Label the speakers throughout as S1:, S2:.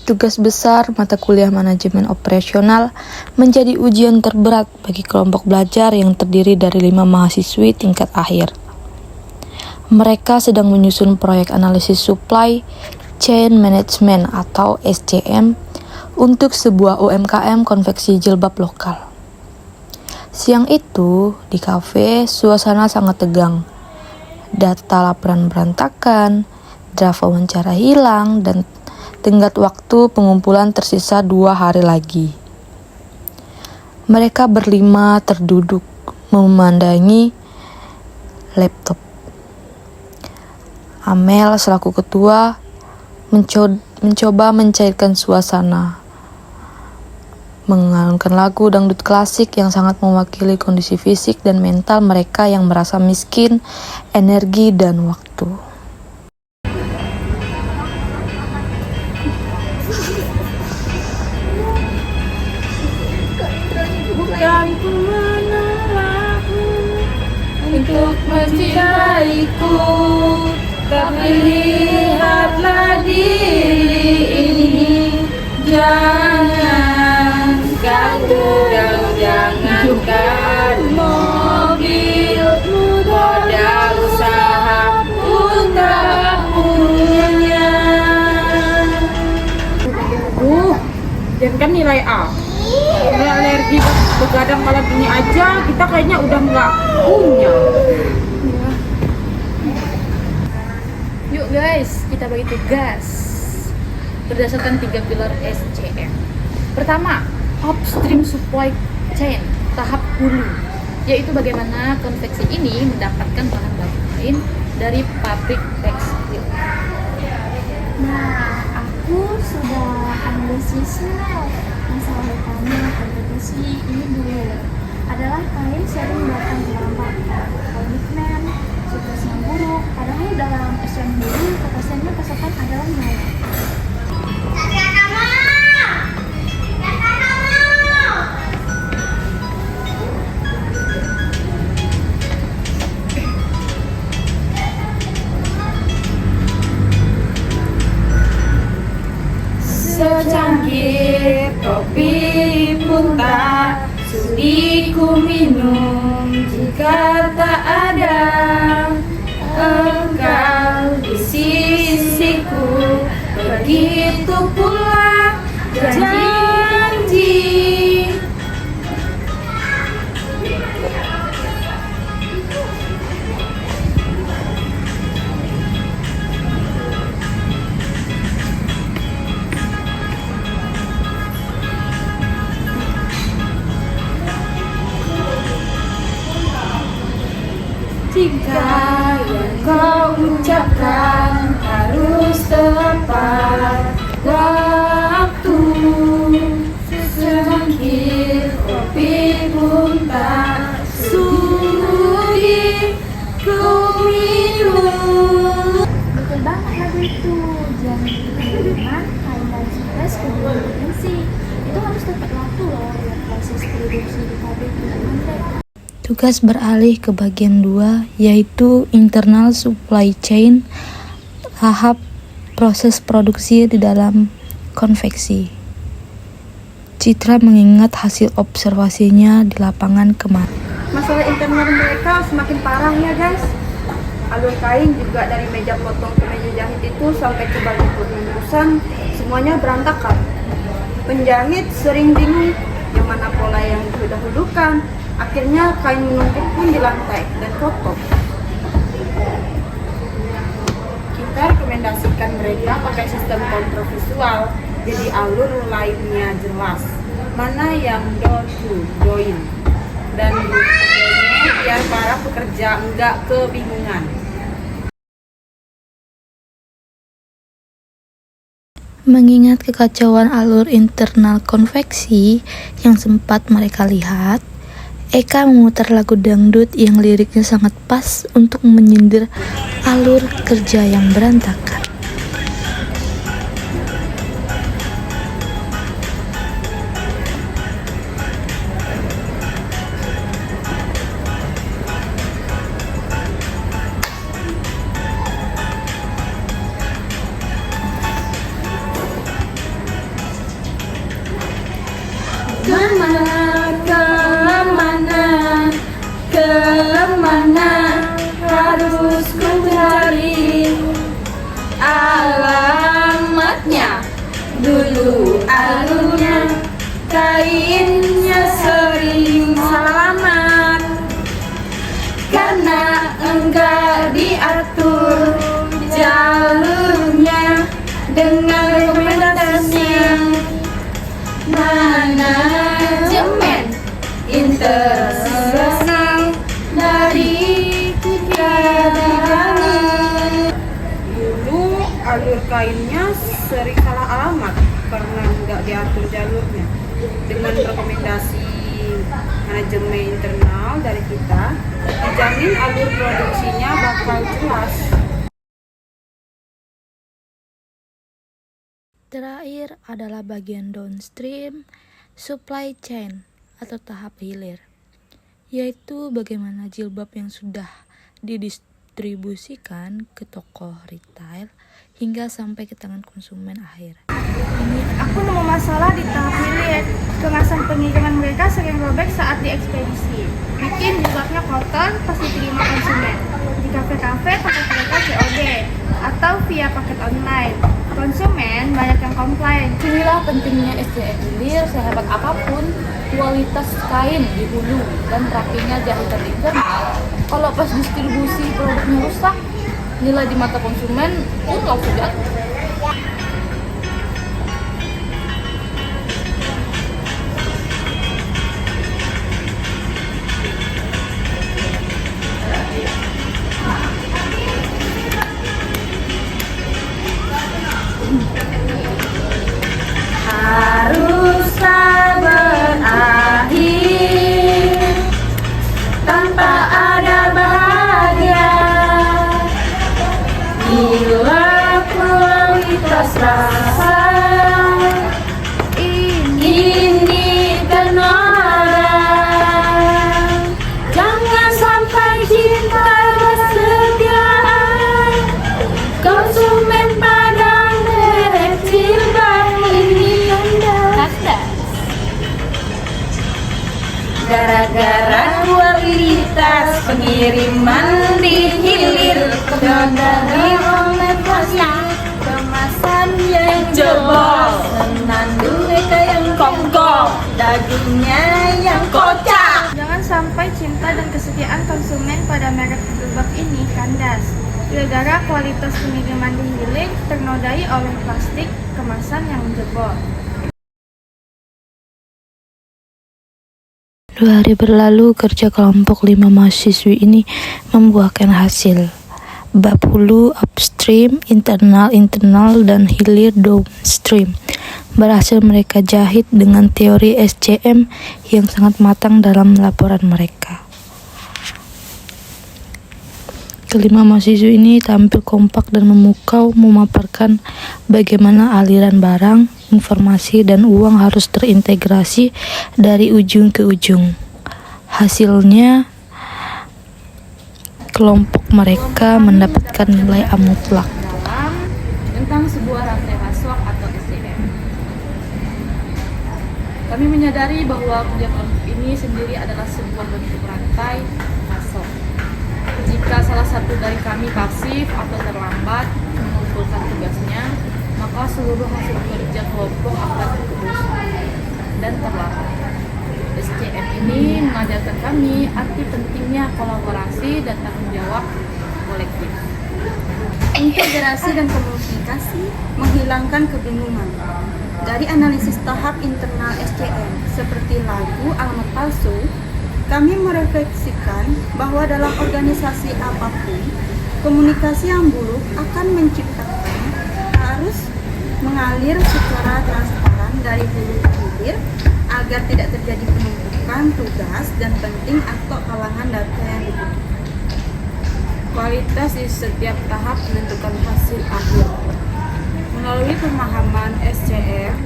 S1: Tugas besar mata kuliah manajemen operasional menjadi ujian terberat bagi kelompok belajar yang terdiri dari 5 mahasiswi tingkat akhir. Mereka sedang menyusun proyek analisis supply chain management atau SCM untuk sebuah UMKM konveksi jilbab lokal. Siang itu, di kafe, suasana sangat tegang. Data laporan berantakan, draft wawancara hilang, dan tenggat waktu pengumpulan tersisa 2 hari lagi. Mereka berlima terduduk memandangi laptop. Amel selaku ketua mencoba mencairkan suasana, mengalunkan lagu dangdut klasik yang sangat mewakili kondisi fisik dan mental mereka yang merasa miskin, energi, dan waktu.
S2: Yang ku menolakmu untuk mencintaiku, tapi lihatlah diri ini. Jangan jangankan mobil, modal usaha pun tak punya. Jangan nilai A. Kalau alergi begadang malam ini aja kita kayaknya udah nggak punya.
S3: Yuk guys, kita bagi tugas berdasarkan 3 pilar SCM. Pertama, upstream supply chain, tahap hulu, yaitu bagaimana konveksi ini mendapatkan bahan baku lain dari pabrik tekstil.
S4: Nah, aku sudah analisisnya. Masalah utama kontribusi ini dulu adalah kain sering datang terlambat, komitmen, sukses yang buruk, padahal dalam SCM dulu kepastiannya pasokan adalah nol.
S2: Secangkir kopi pun tak sudi ku minum jika tak ada engkau di sisiku. Begitu pula janji. Jika yang kau ucapkan harus tepat waktu, secangkir kopi pun tak sudi ku minum.
S4: Betul banget lagu itu. Jangan dengan kain dan sukses kedua produksi. Itu harus tepat waktu loh biar proses produksi di pabrik tidak mandek.
S1: Tugas beralih ke bagian 2, yaitu internal supply chain, tahap proses produksi di dalam konveksi. Citra mengingat hasil observasinya di lapangan kemarin.
S2: Masalah internal mereka semakin parah ya guys. Alur kain juga dari meja potong ke meja jahit itu sampai ke baju pengurusan semuanya berantakan. Penjahit sering bingung yang mana pola yang didahulukan. Akhirnya kain menumpuk pun di lantai dan kotor. Kita rekomendasikan mereka pakai sistem kontrol visual, jadi alur lainnya jelas. Mana yang door to join dan rutenya biar para pekerja nggak kebingungan.
S1: Mengingat kekacauan alur internal konveksi yang sempat mereka lihat, Eka memutar lagu dangdut yang liriknya sangat pas untuk menyindir alur kerja yang berantakan.
S2: kainnya sering salah alamat karena nggak diatur jalurnya. Dengan rekomendasi manajemen internal dari kita, dijamin alur produksinya bakal jelas.
S1: Terakhir adalah bagian downstream supply chain atau tahap hilir, yaitu bagaimana jilbab yang sudah didistribusikan ke toko retail hingga sampai ke tangan konsumen akhir.
S4: Aku nemu masalah di tahap hilir. Kemasan pengiriman mereka sering robek saat diekspedisi, bikin jilbabnya kotor pas diterima konsumen. Di kafe-kafe tempat mereka COD atau via paket online, konsumen banyak yang komplain.
S3: Inilah pentingnya SCM hilir. Sehebat apapun kualitas kain di hulu dan rapinya jahitan internal, kalau pas distribusi produknya rusak, nilai di mata konsumen pun langsung jatuh.
S2: Haruslah berakhir tanpa ada bahagia bila kualitas rasa ini ternoda. Jangan sampai cinta kesetiaan konsumen pada merek jilbab ini gara-gara kualitas pengiriman di hilir dari oleh plastik kemasan yang jebol, senandung mereka yang kongkong, dagingnya yang kocak.
S4: Jangan sampai cinta dan kesetiaan konsumen pada merek jilbab ini kandas gara-gara kualitas pengiriman di hilir ternodai oleh plastik kemasan yang jebol.
S1: 2 hari berlalu, kerja kelompok 5 mahasiswi ini membuahkan hasil. Bab hulu upstream, internal, dan hilir downstream berhasil mereka jahit dengan teori SCM yang sangat matang dalam laporan mereka. Kelima mahasiswa ini tampil kompak dan memukau memaparkan bagaimana aliran barang, informasi, dan uang harus terintegrasi dari ujung ke ujung. Hasilnya, kelompok mereka mendapatkan nilai A mutlak.
S3: Dalam tentang sebuah rantai pasok atau SCM. Kami menyadari bahwa kerja kelompok ini sendiri adalah sebuah bentuk rantai pasok. Jika salah satu dari kami pasif atau terlambat mengumpulkan tugasnya, maka seluruh hasil kerja kelompok akan terputus dan terlambat. SCM ini mengajarkan kami arti pentingnya kolaborasi dan tanggung jawab kolektif.
S2: Integrasi dan komunikasi menghilangkan kebingungan. Dari analisis tahap internal SCM seperti lagu alamat palsu, kami merefleksikan bahwa dalam organisasi apapun, komunikasi yang buruk akan menciptakan arus mengalir secara transparan dari hulu ke hilir agar tidak terjadi penumpukan tugas dan penting atau kalangan data yang dibutuhkan.
S3: Kualitas di setiap tahap menentukan hasil akhir. Melalui pemahaman SCM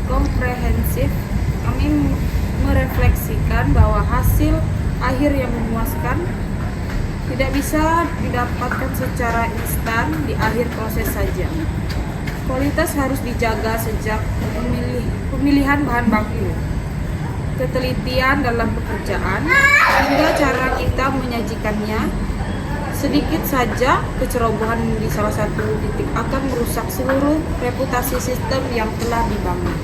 S3: komprehensif, kami merefleksikan bahwa hasil akhir yang memuaskan tidak bisa didapatkan secara instan di akhir proses saja. Kualitas harus dijaga sejak pemilihan bahan baku, ketelitian dalam pekerjaan, hingga cara kita menyajikannya. Sedikit saja kecerobohan di salah satu titik akan merusak seluruh reputasi sistem yang telah dibangun.